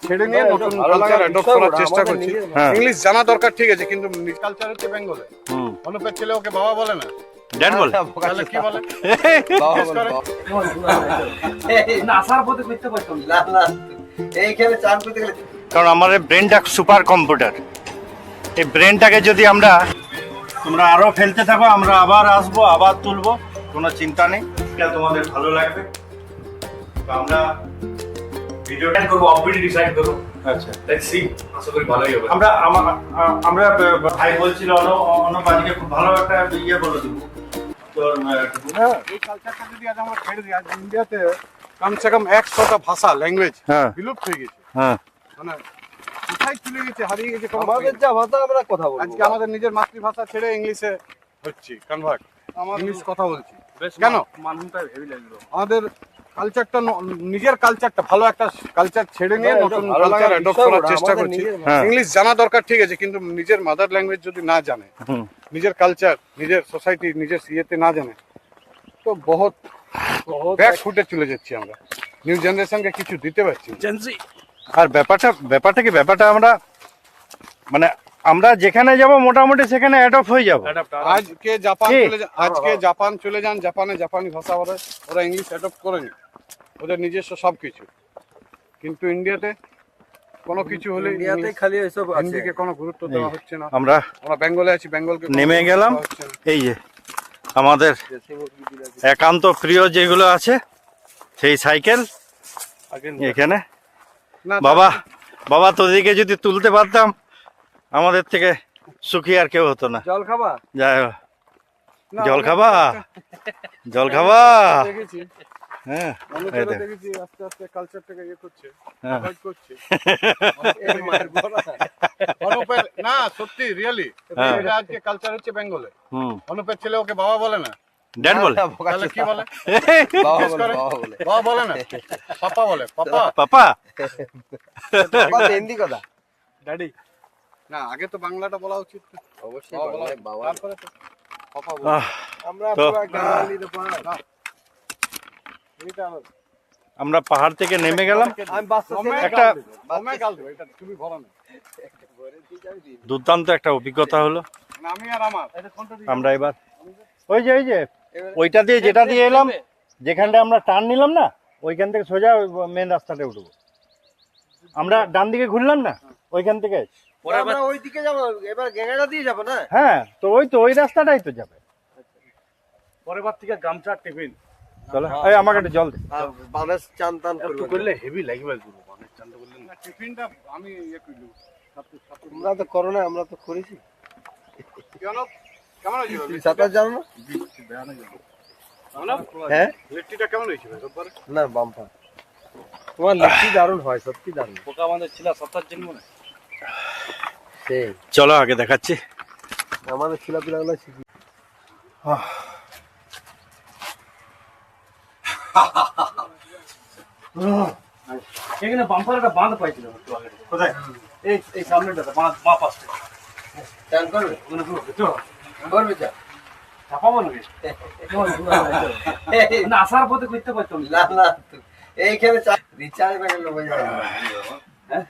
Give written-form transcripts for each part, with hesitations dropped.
ছেড়ে নিয়ে নতুন কালচার অ্যাডপ্ট করার চেষ্টা করছি। ইংলিশ জানা দরকার ঠিক আছে, কিন্তু কালচার হচ্ছে বেঙ্গলে। অনুপের ছেলে ওকে বাবা বলে না, ড্যাড বলে। তাহলে কি বলে? কারণ আমার ব্রেনটা সুপার কম্পিউটার, এই ব্রেনটাকে যদি তোমরা আরো ফেলতে থাকো, আমরা আবার আসবো, আবার তুলবো, কোনো চিন্তা নেই। এটা তোমাদের ভালো লাগবে। তো আমরা ভিডিওটা করবো, অফবিট ডিসাইড করবো। আচ্ছা, লেটস সি, আশা করি ভালোই হবে। আমরা ভাই বলছিল অনবাজিকে খুব ভালো একটা ইয়ে বলে দেবো। তো এই কালচারটা যদি আজ আমরা ছেড়ে দিই, আজ ইন্ডিয়াতে কমসে কম 100টা ভাষা ল্যাঙ্গুয়েজ বিলুপ্ত হয়ে গেছে। মানে কোথায় চলে গেছে, হারিয়ে গেছে। আমাদের যা ভাষা আমরা কথা বলবো, আজকে আমাদের নিজের মাতৃভাষা ছেড়ে ইংলিশে হচ্ছে কনভার্ট, ইংলিশ কথা বলছি। কেন? মানটা হেভি লাগলো। আমাদের কালচারটা, নিজের কালচারটা, ভালো একটা কালচার ছেড়ে নিয়ে নতুন কালচার অ্যাডপ্ট করার চেষ্টা করছি। ইংলিশ জানা দরকার ঠিক আছে, কিন্তু নিজের মাদার ল্যাঙ্গুয়েজ যদি না জানে, নিজের কালচার, নিজের সোসাইটি, নিজের ইয়েতে না জানে, তো বহুত ব্যাক ফুটে চলে যাচ্ছি আমরা। নিউ জেনারেশনকে কিছু দিতে পারছি না। আর ব্যাপারটা আমরা মানে আমরা যেখানে যাব মোটামুটি সেখানে অ্যাডপ্ট হয়ে যাব। আজকে জাপান চলে যান, জাপানে জাপানি ভাষা ওরা ইংলিশ অ্যাডপ্ট করেনি, ওদের নিজস্ব সব কিছু। কিন্তু ইন্ডিয়াতে কোনো কিছু হলে খালি এসব হিন্দিকে কোনো গুরুত্ব দেওয়া হচ্ছে না। আমরা বেঙ্গলে আছি, বেঙ্গলকে নেমে গেলাম। এই যে আমাদের একান্ত প্রিয় যেগুলো আছে সেই সাইকেল এখানে। বাবা তোদেরকে যদি তুলতে পারতাম, আমাদের থেকে সুখী আর কেউ হতো না। জল খাবা? যাই হোক, জল খাবা। দেখেছি, হ্যাঁ, দেখেছি আস্তে আস্তে কালচারটাকে ইয়ে করছে, অনুপের না, সত্যি রিয়েলি আজকে কালচার হচ্ছে বেঙ্গলে। অনুপের ছেলে ওকে বাবা বলে না, ড্যাড বলে। তাহলে কি বলে? বাবা বলে না, পাপা বলে। পাপা হিন্দি কথা, ড্যাডি না, আগে তো বাংলাটা বলা উচিত। অবশ্যই তারপরে তো পাপা বলে। আমরা পাহাড় থেকে নেমে গেলাম। একটা দুর্দান্ত একটা অভিজ্ঞতা হলো। আমি আর আমরা এবার ওই যে ওইটা দিয়ে, যেটা দিয়ে এলাম, যেখানটা আমরা টার্ন নিলাম না, ওইখান থেকে সোজা মেন রাস্তাটা উঠবো। আমরা ডান দিকে ঘুরলাম না, ওইখান থেকে আমরা ওইদিকে যাবো, এবার গেঙ্গাটা দিয়ে যাবো না? হ্যাঁ, তো ওই রাস্তাটাই তো যাবে। পরের বার থেকে গামছা টিফিন চলো, এই আমাকে একটু জল দে। বানেশ চান টান করলে হেভি লাগবে। বানেশ চান করলে না, টিফিনটা আমি ইয়ে করলু। তোমরা তো করো না, আমরা তো করেছি। কেমন হয়েছিল? সাঁতার জানো না? হ্যাঁ, লিট্টিটা কেমন হয়েছিল? না বাম্পার। তোমার লিট্টি দারুণ হয়, সত্যি দারুণ। পোকা আমাদের ছিল সাঁতার জন্য না। সেই চলো আগে দেখাচ্ছি। আমাদের ছিলাপিলাগুলো শিখি। এখানে বাম্পার একটা বাঁধ পাইছিল কোথায়? এই সামনেটাতে বাঁধ, মা পাশে চান করবে? করবে চা? চাপাবো নাকি? না, আসার পথে করতে পারতাম না না, এইখানে চা রিচার্জ ব্যাগের লোক যায়। হ্যাঁ,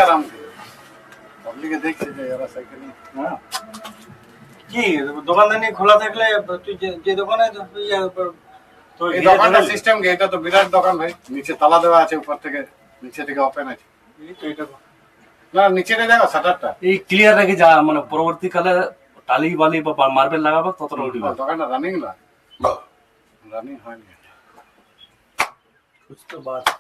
আরাম পাবলিকে দেখছে যে এরা সাইকেল কি দোকানদানি খোলা থাকলে তুই যে দোকানে এই দোকানটা সিস্টেম কি? এটা তো বিরাট দোকান ভাই, নিচে তালা দেওয়া আছে, উপর থেকে নিচে থেকে ওপেন আছে। না, নিচে দেখো শাটারটা। এই ক্লিয়ার রেখে যা, মানে পরবর্তীকালে টালি বালি বা মার্বেল লাগাবো ততটা উঠবে। দোকানটা রানিং না, রানিং হয়নি। বুঝতে পারছি।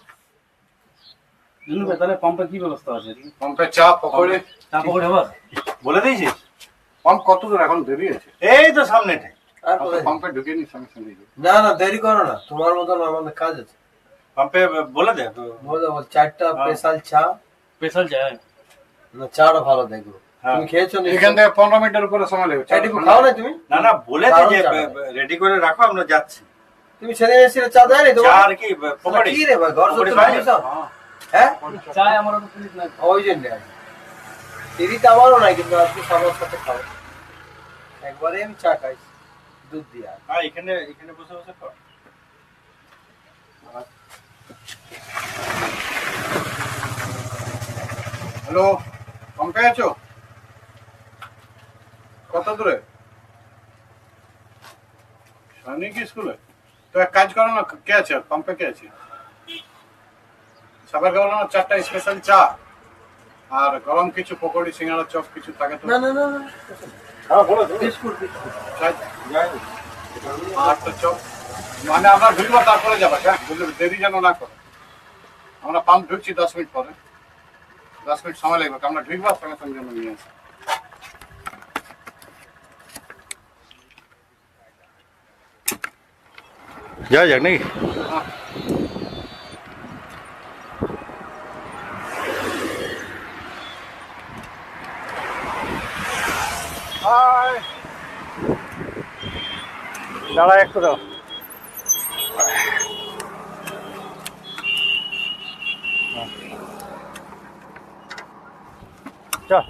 তাহলে পাম্পের কি ব্যবস্থা আছে? পাম্পে চা পকোড়ে আবার বলে দিয়েছিস? পাম্প কত দূর এখন দেরি আছে? এই তো সামনেটাই। পাম্পে ঢুকে নি সঙ্গে সঙ্গে। না না, দেরি করো না, তোমার মতন আমাদের কাজ আছে। পাম্পে বলে দে তো। বলো, 4টা স্পেশাল চা। স্পেশাল চা না, চাটা ভালো দেখো। তুমি খেয়েছো না? এখান থেকে 15 মিনিটের উপরে সময় লাগবে। চাটিপু খাও না তুমি? না বলে দে যে রেডি করে রাখো, আমরা যাচ্ছি। তুমি ছেড়ে এসে চা দেয় না চা তোমার? আর কি পকোড়ি? কি রে ভাই, ঘর পকোড়ি সত্যি পাই ভালো। হ্যাঁ, চা আমার তো পুলিশ না, ওই জন্য দেরিতে আমারও নাই, কিন্তু আজকে সবার সাথে খাবো। একবারে আমি চা খাই দুধ দিয়ে। হ্যাঁ, এখানে এখানে বসে বসে খাও। হ্যালো, পাম্পে আছো? কত দূরে? সৈনিক স্কুলে? তো এক কাজ করো না, কে আছে পাম্পে, কে আছে? সবার বলো না 4টা স্পেশাল চা আর গরম কিছু পকোড়ি সিঙ্গাড়া চপ কিছু থাকে তো। না না না না, হ্যাঁ বলো তো। Biscuit biscuit. একটা চপ মানে আমরা ঢুকবো তারপরে যাবো, হ্যাঁ বুঝলে, দেরি যেন না করে। আমরা পাম্প ঢুকছি 10 মিনিট পরে, 10 মিনিট সময় লাগবে, আমরা ঢুকবো সঙ্গে সঙ্গে আমরা নিয়ে আসি। যাওয়া যাক নাকি? দাঁড়া একটু দাও। চল,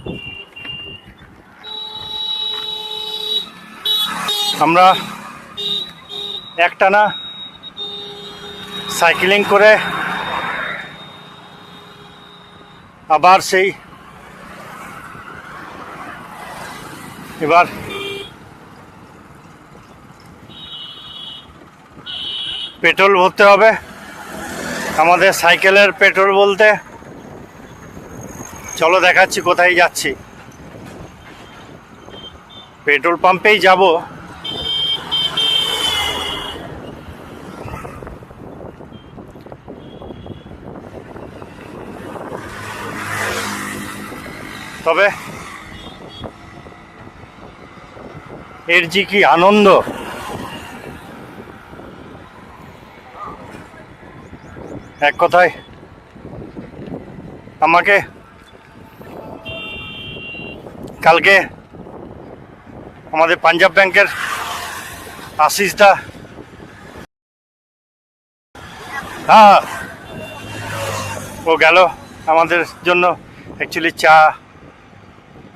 আমরা একটানা সাইকেলিং করে আবার সেই এবার পেট্রোল ভরতে হবে। আমাদের সাইকেলের পেট্রোল বলতে চলো দেখাচ্ছি কোথায় যাচ্ছি। পেট্রোল পাম্পেই যাব। তবে এর যে কি আনন্দ, এক কথায় আমাকে কালকে আমাদের পাঞ্জাব ব্যাংকের আশিস দা, হ্যাঁ ও গেল আমাদের জন্য অ্যাকচুয়ালি চা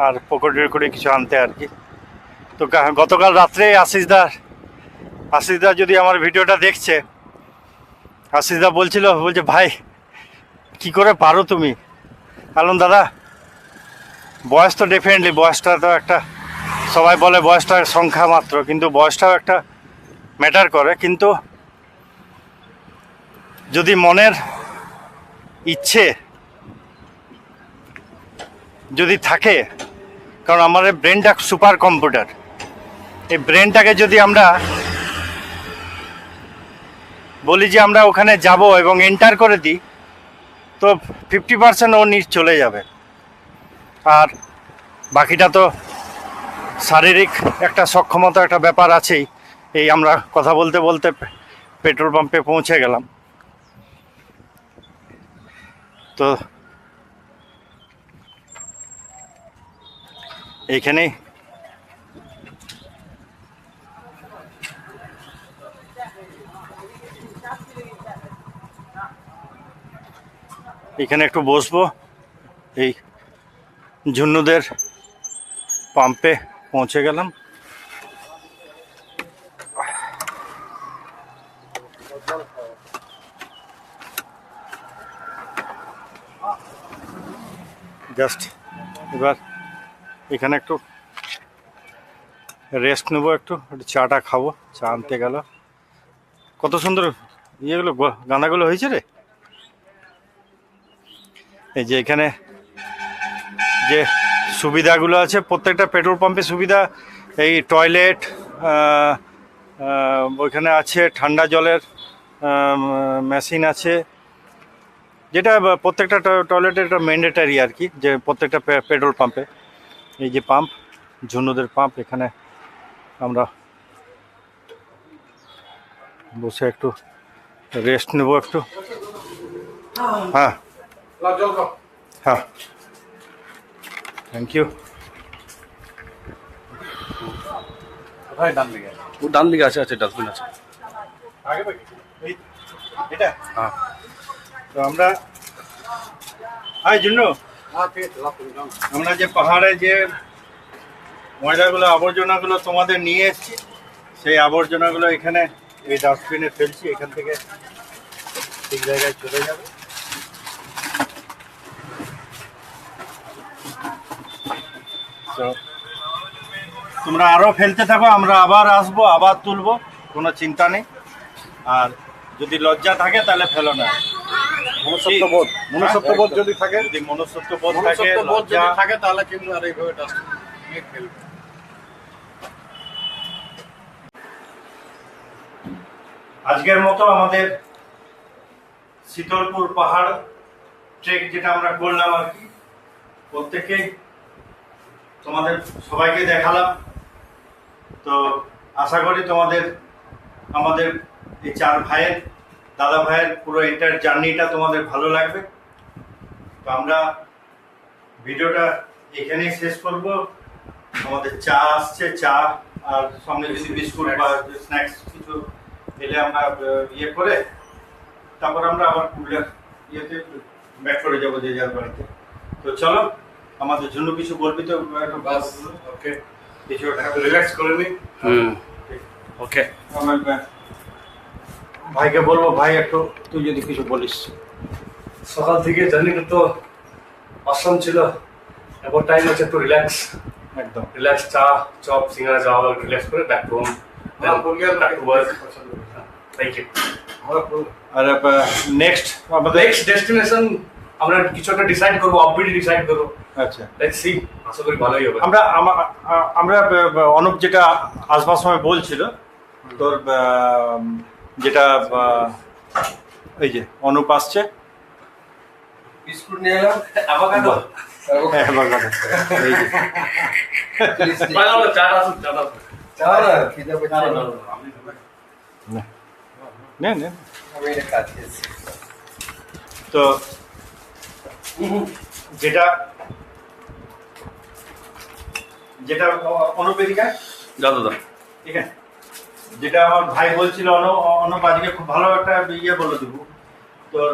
আর পকোড়ি করে কিছু আনতে আর কি। তো গতকাল রাত্রে আশিস দা যদি আমার ভিডিওটা দেখছে, আশিস দা বলছে ভাই কি করে পারো তুমি। বললাম দাদা বয়স তো ডেফিনেটলি, বয়সটা তো একটা, সবাই বলে বয়সটার সংখ্যা মাত্র, কিন্তু বয়সটাও একটা ম্যাটার করে। কিন্তু যদি মনের ইচ্ছে যদি থাকে, কারণ আমাদের ব্রেনটা সুপার কম্পিউটার, এই ব্রেনটাকে যদি আমরা বলি যে আমরা ওখানে যাব এবং এন্টার করে দিই, তো 50% ও চলে যাবে। আর বাকিটা তো শারীরিক একটা সক্ষমতা একটা ব্যাপার আছেই। এই আমরা কথা বলতে বলতে পেট্রোল পাম্পে পৌঁছে গেলাম। তো এইখানেই এখানে একটু বসবো। এই ঝুন্নুদের পাম্পে পৌঁছে গেলাম। জাস্ট এবার এখানে একটু রেস্ট নেবো, একটু চাটা খাবো। চা আনতে গেল, কত সুন্দর ইয়েগুলো গাঁদাগুলো হয়েছে রে। এই যে এখানে যে সুবিধাগুলো আছে, প্রত্যেকটা পেট্রোল পাম্পে সুবিধা, এই টয়লেট ওইখানে আছে, ঠান্ডা জলের মেশিন আছে, যেটা প্রত্যেকটা টয়লেটের একটা ম্যান্ডেটারি আর কি, যে প্রত্যেকটা পেট্রোল পাম্পে। এই যে পাম্প, ঝুন্নুদের পাম্প, এখানে আমরা বসে একটু রেস্ট নেব একটু। হ্যাঁ হ্যাঁ, থ্যাংক ইউ। কোথায় ডান দিকে? ও ডান দিকে আছে, আছে ডাস্টবিন আছে। এটা হ্যাঁ তো আমরা, হাই জুন্নু, হ্যাঁ ঠিক আছে রাখুন যান। আমরা যে পাহাড়ে যে ময়লাগুলো আবর্জনাগুলো তোমাদের নিয়ে এসেছি, সেই আবর্জনাগুলো এখানে এই ডাস্টবিনে ফেলছি, এখান থেকে ঠিক জায়গায় চলে যাবে। তো তোমরা আরো ফেলতে থাকো, আমরা আবার আসবো, আবার তুলবো, কোনো চিন্তা নেই। আর যদি লজ্জা থাকে তাহলে ফেলো না। মনুষ্যত্ববোধ যদি থাকে, যদি মনুষ্যত্ববোধ থাকে, মনুষ্যত্ববোধ লজ্জা যদি থাকে তাহলে কিন্তু আর এইভাবে ডাস্টবিনে ফেলবে। আজকের মতো আমাদের শীতলপুর পাহাড় ট্রেক যেটা আমরা করলাম আর কি, প্রত্যেকেই তোমাদের সবাইকে দেখালাম। তো আশা করি তোমাদের আমাদের এই 4 ভাইয়ের, দাদা ভাইয়ের পুরো এন্টার জার্নিটা তোমাদের ভালো লাগবে। তো আমরা ভিডিওটা এখানেই শেষ করব। আমাদের চা আসছে, চা আর সঙ্গে যদি বিস্কুট বা স্ন্যাক্স কিছু এলে আমরা ইয়ে করে তারপর আমরা আবার পুরুলিয়ার ইয়েতে ব্যাক করে যাবো যে যার বাড়িতে। তো চলো, আমাদের জন্য কিছু বলবি তো? বাস ওকে, কিছু একটু রিল্যাক্স করে নি। ওকে। আমার ভাইকে বলবো, ভাই একটু তুই যদি কিছু বলিস। সকাল থেকে জার্নিটা তো অসম ছিল, এখন টাইম আছে একটু রিল্যাক্স, একদম রিল্যাক্স, চা চপ সিঙ্গারা যাওয়া, রিল্যাক্স করে back to home, back to work. Thank you. আর নেক্সট আমাদের নেক্সট ডেস্টিনেশন আমরা কিছু একটা ডিসাইড করবো, অফবিট ডিসাইড করবো। আচ্ছা, লেটস সি, আশা করি ভালোই হবে। আমরা অনুপ যেটা আসবার সময় বলছিল, তোর যেটা এই যে অনুপ আসছে, বিস্কুট নিয়ে এলাম, অ্যাভোকাডো। হ্যাঁ, বাগানে। এই যে চা আসুন, চা আসুন। চা না, খিদে পেয়েছে। নে নে। আমি এটা খাচ্ছি। তো যেটা যেটা অনুপেদিকা দাদা ঠিক আছে, যেটা আমার ভাই বলছিল অনুপ আজকে খুব ভালো একটা ইয়ে বলে দেবো তোর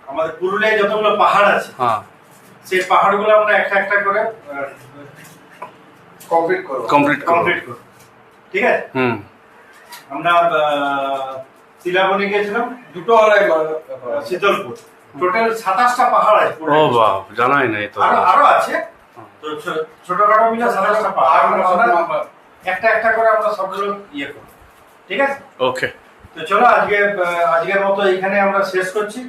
আমাদের পুরুলিয়ায় যতগুলো পাহাড় আছে, হ্যাঁ, সেই পাহাড়গুলো আমরা একটা একটা করে কমপ্লিট করব। কমপ্লিট কমপ্লিট করব, ঠিক আছে? আমরা শিলাবনি গেছিলাম, দুটো হলাই শীতলপুর, টোটাল 27টা পাহাড় আছে ও বাহ, জানাই নাই তো। আরো আছে, তো ছোটখাটো মিলে 27টা পাহাড় আমরা একটা একটা করে আমরা সবগুলো ইয়ে করব, ঠিক আছে? ওকে, তো চলো আজকের মতো এখানে আমরা শেষ করছি।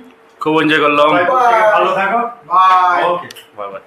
খুব এনজয় করলাম। সবাই প্রত্যেকে ভালো থাকো। বাই। Okay, bye bye.